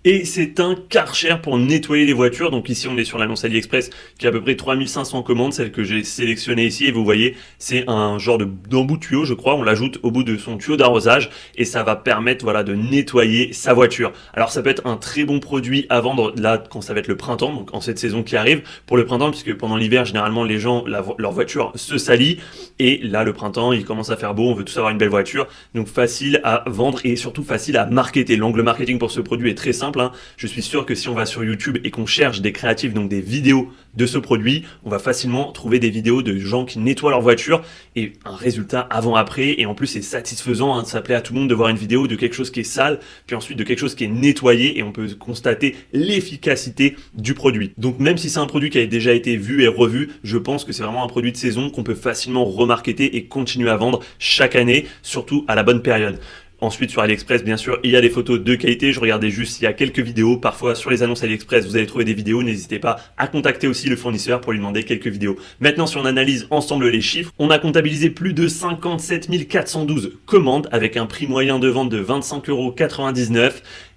Et c'est un Karcher pour nettoyer les voitures. Donc ici on est sur l'annonce AliExpress qui a à peu près 3500 commandes, celle que j'ai sélectionnée ici, et vous voyez c'est un genre d'embout de tuyau, je crois, on l'ajoute au bout de son tuyau d'arrosage et ça va permettre voilà de nettoyer sa voiture. Alors ça peut être un très bon produit à vendre là quand ça va être le printemps, donc en cette saison qui arrive pour le printemps, puisque pendant l'hiver généralement les gens leur voiture se salit, et là le printemps il commence à faire beau, on veut tous avoir une belle voiture, donc facile à vendre et surtout facile à marketer. L'angle marketing pour ce produit est très simple, hein. Je suis sûr que si on va sur YouTube et qu'on cherche des créatifs, donc des vidéos de ce produit, on va facilement trouver des vidéos de gens qui nettoient leur voiture et un résultat avant-après, et en plus c'est satisfaisant, hein, ça plaît à tout le monde de voir une vidéo de quelque chose qui est sale, puis ensuite de quelque chose qui est nettoyé, et on peut constater l'efficacité du produit. Donc même si c'est un produit qui a déjà été vu et revu, je pense que c'est vraiment un produit de saison qu'on peut facilement remarketer et continuer à vendre chaque année, surtout à la bonne période. Ensuite, sur AliExpress, bien sûr, il y a des photos de qualité. Je regardais juste, il y a quelques vidéos. Parfois, sur les annonces AliExpress, vous allez trouver des vidéos. N'hésitez pas à contacter aussi le fournisseur pour lui demander quelques vidéos. Maintenant, si on analyse ensemble les chiffres, on a comptabilisé plus de 57 412 commandes avec un prix moyen de vente de 25,99 €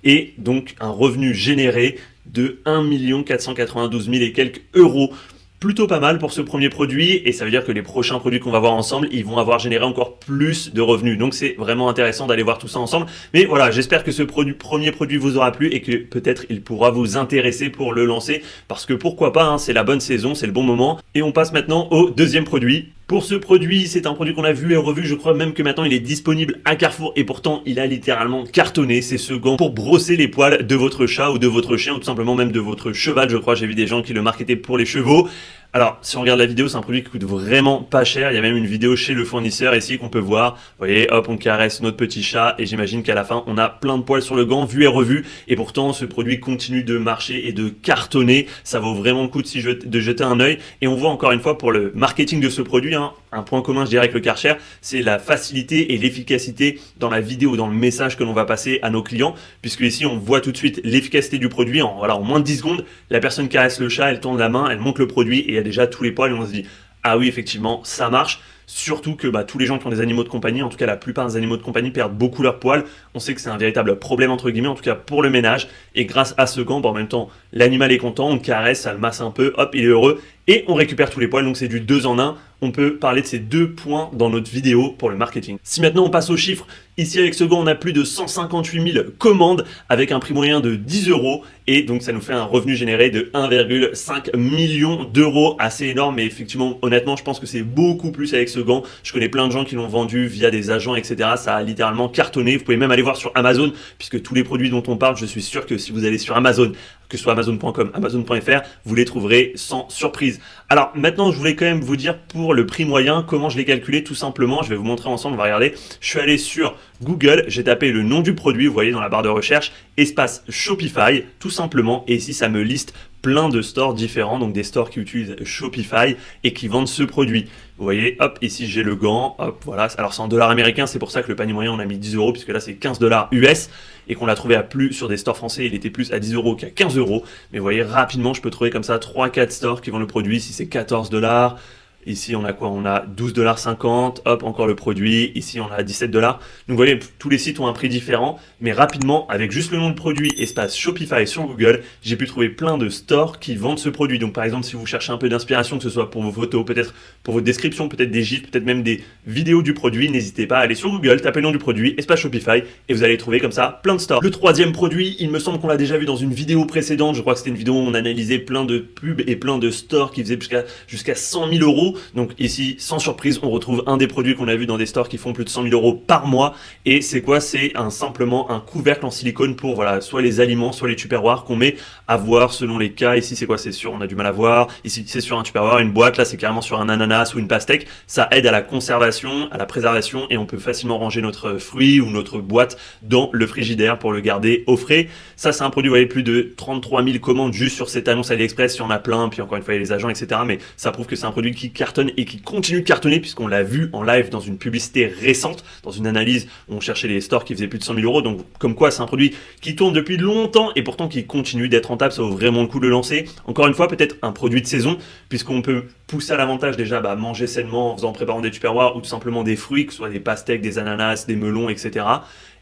et donc un revenu généré de 1 492 000 et quelques euros. Plutôt pas mal pour ce premier produit, et ça veut dire que les prochains produits qu'on va voir ensemble, ils vont avoir généré encore plus de revenus. Donc c'est vraiment intéressant d'aller voir tout ça ensemble. Mais voilà, j'espère que ce premier produit vous aura plu et que peut-être il pourra vous intéresser pour le lancer, parce que pourquoi pas, hein, c'est la bonne saison, c'est le bon moment. Et on passe maintenant au deuxième produit. Pour ce produit, c'est un produit qu'on a vu et revu, je crois même que maintenant il est disponible à Carrefour, et pourtant il a littéralement cartonné. C'est ce gant pour brosser les poils de votre chat ou de votre chien, ou tout simplement même de votre cheval, je crois. J'ai vu des gens qui le marketaient pour les chevaux. Alors, si on regarde la vidéo, c'est un produit qui coûte vraiment pas cher. Il y a même une vidéo chez le fournisseur ici qu'on peut voir. Vous voyez, hop, on caresse notre petit chat, et j'imagine qu'à la fin, on a plein de poils sur le gant, vu et revu. Et pourtant, ce produit continue de marcher et de cartonner. Ça vaut vraiment le coup de jeter un œil. Et on voit encore une fois pour le marketing de ce produit, hein, un point commun, je dirais, avec le Karcher, c'est la facilité et l'efficacité dans la vidéo, dans le message que l'on va passer à nos clients, puisque ici, on voit tout de suite l'efficacité du produit. En moins de 10 secondes, la personne caresse le chat, elle tourne la main, elle monte le produit, et il y a déjà tous les poils, et on se dit ah oui, effectivement ça marche. Surtout que tous les gens qui ont des animaux de compagnie, en tout cas la plupart des animaux de compagnie, perdent beaucoup leurs poils. On sait que c'est un véritable problème entre guillemets, en tout cas pour le ménage, et grâce à ce gant, en même temps l'animal est content, on le caresse, ça le masse un peu, hop, il est heureux, et on récupère tous les poils. Donc c'est du 2 en 1. On peut parler de ces deux points dans notre vidéo pour le marketing. Si maintenant on passe aux chiffres, ici avec ce gant on a plus de 158 000 commandes avec un prix moyen de 10 €, et donc ça nous fait un revenu généré de 1,5 million d'euros, assez énorme. Mais effectivement, honnêtement, je pense que c'est beaucoup plus avec ce gant. Je connais plein de gens qui l'ont vendu via des agents, etc. Ça a littéralement cartonné. Vous pouvez même aller voir sur Amazon, puisque tous les produits dont on parle, je suis sûr que si vous allez sur Amazon, que ce soit Amazon.com, Amazon.fr, vous les trouverez sans surprise. Alors maintenant, je voulais quand même vous dire pour le prix moyen, comment je l'ai calculé. Tout simplement, je vais vous montrer ensemble, on va regarder. Je suis allé sur Google, j'ai tapé le nom du produit, vous voyez dans la barre de recherche, espace Shopify, tout simplement, et ici ça me liste plein de stores différents, donc des stores qui utilisent Shopify et qui vendent ce produit. Vous voyez, hop, ici j'ai le gant, hop, voilà. Alors c'est en dollars américains, c'est pour ça que le panier moyen on a mis 10 €, puisque là c'est 15 $ US, et qu'on l'a trouvé à plus sur des stores français, il était plus à 10 € qu'à 15 €. Mais vous voyez, rapidement je peux trouver comme ça 3-4 stores qui vendent le produit. Ici c'est 14 $. Ici, on a quoi? On a 12,50 $. Hop, encore le produit. Ici, on a 17 $. Donc, vous voyez, tous les sites ont un prix différent. Mais rapidement, avec juste le nom de produit, espace Shopify sur Google, j'ai pu trouver plein de stores qui vendent ce produit. Donc, par exemple, si vous cherchez un peu d'inspiration, que ce soit pour vos photos, peut-être pour votre description, peut-être des gifs, peut-être même des vidéos du produit, n'hésitez pas à aller sur Google, taper le nom du produit, espace Shopify, et vous allez trouver comme ça plein de stores. Le troisième produit, il me semble qu'on l'a déjà vu dans une vidéo précédente. Je crois que c'était une vidéo où on analysait plein de pubs et plein de stores qui faisaient jusqu'à 100 000 €. Donc ici, sans surprise, on retrouve un des produits qu'on a vu dans des stores qui font plus de 100 000 € par mois. Et c'est quoi? C'est simplement un couvercle en silicone pour voilà, soit les aliments, soit les tupperwares qu'on met à voir selon les cas. Ici, c'est quoi? C'est sur, on a du mal à voir. Ici, c'est sur un tupperware, une boîte. Là, c'est carrément sur un ananas ou une pastèque. Ça aide à la conservation, à la préservation, et on peut facilement ranger notre fruit ou notre boîte dans le frigidaire pour le garder au frais. Ça, c'est un produit, vous voyez, plus de 33 000 commandes juste sur cette annonce AliExpress. Il y en a plein, puis encore une fois, il y a les agents, etc. Mais ça prouve que c'est un produit qui cartonne et qui continue de cartonner, puisqu'on l'a vu en live dans une publicité récente, dans une analyse où on cherchait les stores qui faisaient plus de 100 000 €. Donc, comme quoi, c'est un produit qui tourne depuis longtemps et pourtant qui continue d'être rentable. Ça vaut vraiment le coup de le lancer. Encore une fois, peut-être un produit de saison, puisqu'on peut pousser à l'avantage déjà manger sainement en préparant des tupperwares ou tout simplement des fruits, que ce soit des pastèques, des ananas, des melons, etc.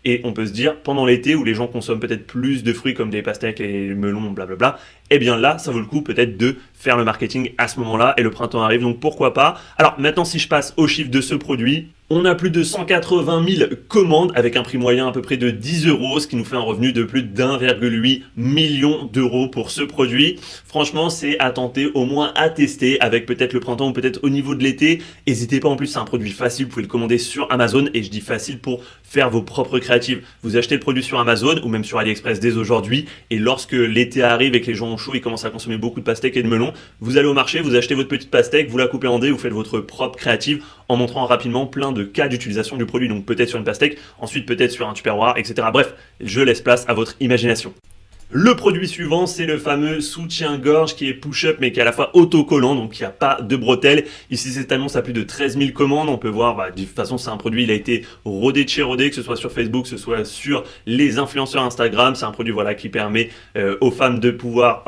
Et on peut se dire, pendant l'été où les gens consomment peut-être plus de fruits comme des pastèques et melons, blablabla, eh bien là, ça vaut le coup peut-être de faire le marketing à ce moment-là et le printemps arrive, donc pourquoi pas. Alors maintenant, si je passe au chiffre de ce produit, on a plus de 180 000 commandes avec un prix moyen à peu près de 10 euros, ce qui nous fait un revenu de plus d'1,8 million d'euros pour ce produit. Franchement, c'est à tenter, au moins à tester avec peut-être le printemps ou peut-être au niveau de l'été. N'hésitez pas, en plus c'est un produit facile, vous pouvez le commander sur Amazon et je dis facile pour faire vos propres créatives. Vous achetez le produit sur Amazon ou même sur AliExpress dès aujourd'hui et lorsque l'été arrive et que les gens ont chaud, ils commencent à consommer beaucoup de pastèques et de melons, vous allez au marché, vous achetez votre petite pastèque, vous la coupez en dés, vous faites votre propre créative en montrant rapidement plein de cas d'utilisation du produit, donc peut-être sur une pastèque, ensuite peut-être sur un tupperware, etc. Bref, je laisse place à votre imagination. Le produit suivant, c'est le fameux soutien-gorge qui est push-up mais qui est à la fois autocollant, donc il n'y a pas de bretelles. Ici, cette annonce a plus de 13 000 commandes. On peut voir, de toute façon, c'est un produit, il a été rodé de chez rodé, que ce soit sur Facebook, que ce soit sur les influenceurs Instagram. C'est un produit voilà, qui permet aux femmes de pouvoir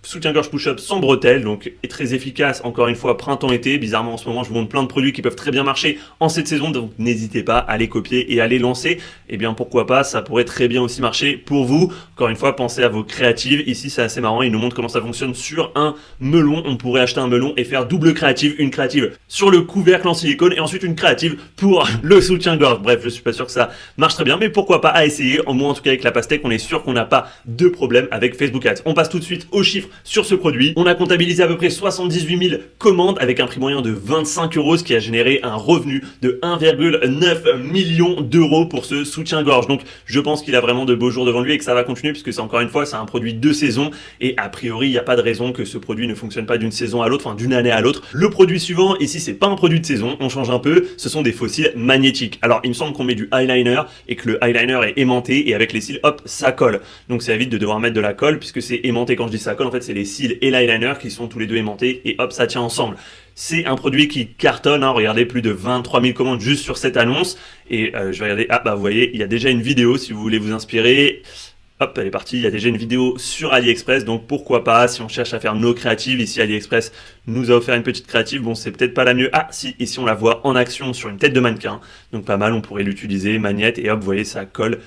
soutien-gorge push-up sans bretelles, donc est très efficace, encore une fois, printemps-été. Bizarrement, en ce moment, je vous montre plein de produits qui peuvent très bien marcher en cette saison, donc n'hésitez pas à les copier et à les lancer. Eh bien, pourquoi pas, ça pourrait très bien aussi marcher pour vous. Encore une fois, pensez à vos créatives. Ici, c'est assez marrant, il nous montre comment ça fonctionne sur un melon. On pourrait acheter un melon et faire double créative, une créative sur le couvercle en silicone et ensuite une créative pour le soutien-gorge. Bref, je suis pas sûr que ça marche très bien, mais pourquoi pas à essayer. Au moins, en tout cas, avec la pastèque, on est sûr qu'on n'a pas de problème avec Facebook Ads. On passe tout de suite aux chiffres sur ce produit. On a comptabilisé à peu près 78 000 commandes avec un prix moyen de 25 euros, ce qui a généré un revenu de 1,9 million d'euros pour ce soutien-gorge. Donc je pense qu'il a vraiment de beaux jours devant lui et que ça va continuer puisque c'est encore une fois, c'est un produit de saison et a priori, il n'y a pas de raison que ce produit ne fonctionne pas d'une saison à l'autre, enfin d'une année à l'autre. Le produit suivant, ici, c'est pas un produit de saison, on change un peu, ce sont des fossiles magnétiques. Alors il me semble qu'on met du eyeliner et que le eyeliner est aimanté et avec les cils, hop, ça colle. Donc ça évite de devoir mettre de la colle puisque c'est aimanté. Quand je dis ça colle, en fait, c'est les cils et l'eyeliner qui sont tous les deux aimantés et hop, ça tient ensemble. C'est un produit qui cartonne, hein, regardez, plus de 23 000 commandes juste sur cette annonce. Et je vais regarder, vous voyez, il y a déjà une vidéo si vous voulez vous inspirer. Hop, elle est partie, il y a déjà une vidéo sur AliExpress, donc pourquoi pas, si on cherche à faire nos créatives, ici AliExpress nous a offert une petite créative, bon c'est peut-être pas la mieux, si, ici on la voit en action sur une tête de mannequin, donc pas mal, on pourrait l'utiliser, magnète, et hop, vous voyez, ça colle.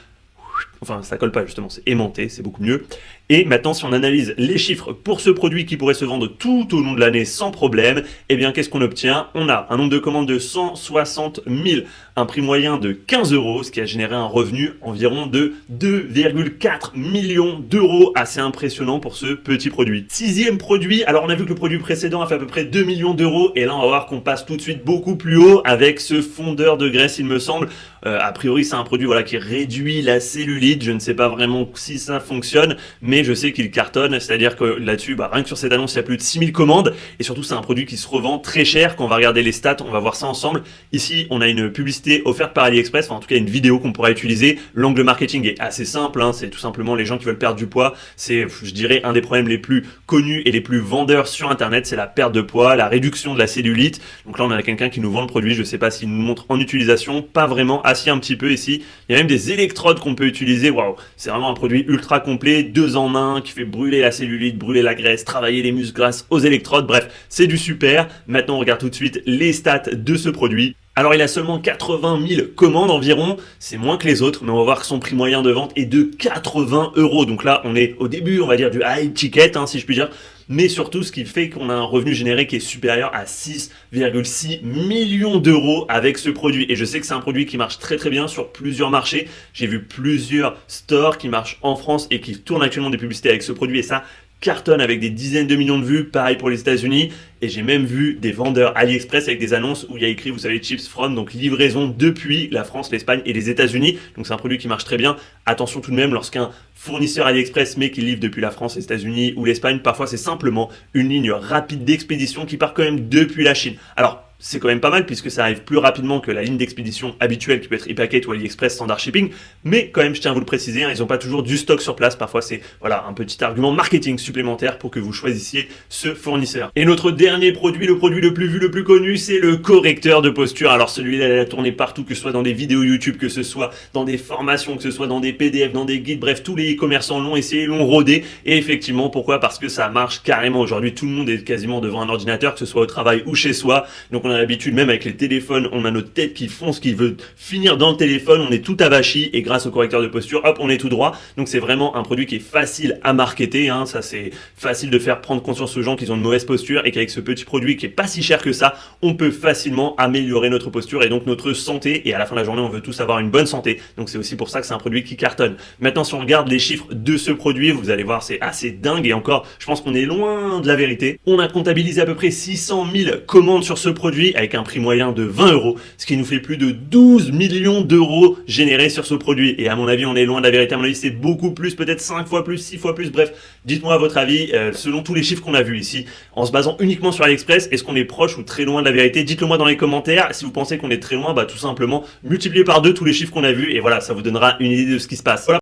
Enfin, ça colle pas justement, c'est aimanté, c'est beaucoup mieux. Et maintenant, si on analyse les chiffres pour ce produit qui pourrait se vendre tout au long de l'année sans problème, eh bien, qu'est-ce qu'on obtient? On a un nombre de commandes de 160 000, un prix moyen de 15 euros, ce qui a généré un revenu environ de 2,4 millions d'euros. Assez impressionnant pour ce petit produit. Sixième produit, alors on a vu que le produit précédent a fait à peu près 2 millions d'euros, et là, on va voir qu'on passe tout de suite beaucoup plus haut avec ce fondeur de graisse, il me semble. A priori, c'est un produit voilà, qui réduit la cellulite. Je ne sais pas vraiment si ça fonctionne, mais je sais qu'il cartonne. C'est-à-dire que là-dessus, rien que sur cette annonce, il y a plus de 6000 commandes. Et surtout, c'est un produit qui se revend très cher. Quand on va regarder les stats, on va voir ça ensemble. Ici, on a une publicité offerte par AliExpress, enfin, en tout cas une vidéo qu'on pourra utiliser. L'angle marketing est assez simple. C'est tout simplement les gens qui veulent perdre du poids. C'est, je dirais, un des problèmes les plus connus et les plus vendeurs sur Internet. C'est la perte de poids, la réduction de la cellulite. Donc là, on a quelqu'un qui nous vend le produit. Je ne sais pas s'il nous montre en utilisation. Pas vraiment. Un petit peu ici, il y a même des électrodes qu'on peut utiliser. Waouh, c'est vraiment un produit ultra complet, 2 en 1 qui fait brûler la cellulite, brûler la graisse, travailler les muscles grâce aux électrodes. Bref, c'est du super. Maintenant, on regarde tout de suite les stats de ce produit. Alors, il a seulement 80 000 commandes environ, c'est moins que les autres, mais on va voir que son prix moyen de vente est de 80 euros. Donc là, on est au début, on va dire du high ticket, si je puis dire. Mais surtout, ce qui fait qu'on a un revenu généré qui est supérieur à 6,6 millions d'euros avec ce produit. Et je sais que c'est un produit qui marche très très bien sur plusieurs marchés. J'ai vu plusieurs stores qui marchent en France et qui tournent actuellement des publicités avec ce produit. Et ça cartonne avec des dizaines de millions de vues, pareil pour les États-Unis. Et j'ai même vu des vendeurs AliExpress avec des annonces où il y a écrit, vous savez, chips from, donc livraison depuis la France, l'Espagne et les États-Unis. Donc c'est un produit qui marche très bien. Attention tout de même, lorsqu'un fournisseur AliExpress mais qui livre depuis la France, les États-Unis ou l'Espagne, parfois c'est simplement une ligne rapide d'expédition qui part quand même depuis la Chine. Alors, c'est quand même pas mal puisque ça arrive plus rapidement que la ligne d'expédition habituelle qui peut être ePacket ou AliExpress standard shipping, mais quand même je tiens à vous le préciser, ils n'ont pas toujours du stock sur place, parfois c'est voilà un petit argument marketing supplémentaire pour que vous choisissiez ce fournisseur. Et notre dernier produit, le produit le plus vu, le plus connu, c'est le correcteur de posture. Alors celui-là il a tourné partout, que ce soit dans des vidéos YouTube, que ce soit dans des formations, que ce soit dans des PDF, dans des guides, bref tous les e-commerçants l'ont essayé, l'ont rodé, et effectivement pourquoi? Parce que ça marche carrément aujourd'hui, tout le monde est quasiment devant un ordinateur, que ce soit au travail ou chez soi, donc on a l'habitude, même avec les téléphones, on a notre tête qui fonce, qui veut finir dans le téléphone, on est tout avachi et grâce au correcteur de posture, hop, on est tout droit. Donc c'est vraiment un produit qui est facile à marketer, hein. Ça c'est facile de faire prendre conscience aux gens qu'ils ont une mauvaise posture et qu'avec ce petit produit qui est pas si cher que ça, on peut facilement améliorer notre posture et donc notre santé. Et à la fin de la journée, on veut tous avoir une bonne santé. Donc c'est aussi pour ça que c'est un produit qui cartonne. Maintenant, si on regarde les chiffres de ce produit, vous allez voir, c'est assez dingue et encore, je pense qu'on est loin de la vérité. On a comptabilisé à peu près 600 000 commandes sur ce produit avec un prix moyen de 20 €, ce qui nous fait plus de 12 millions d'euros générés sur ce produit. Et à mon avis, on est loin de la vérité. À mon avis, c'est beaucoup plus, peut-être 5 fois plus, 6 fois plus. Bref, dites-moi à votre avis, selon tous les chiffres qu'on a vus ici, en se basant uniquement sur AliExpress, est-ce qu'on est proche ou très loin de la vérité? Dites-le moi dans les commentaires. Si vous pensez qu'on est très loin, bah tout simplement multipliez par 2 tous les chiffres qu'on a vus et voilà, ça vous donnera une idée de ce qui se passe. Voilà.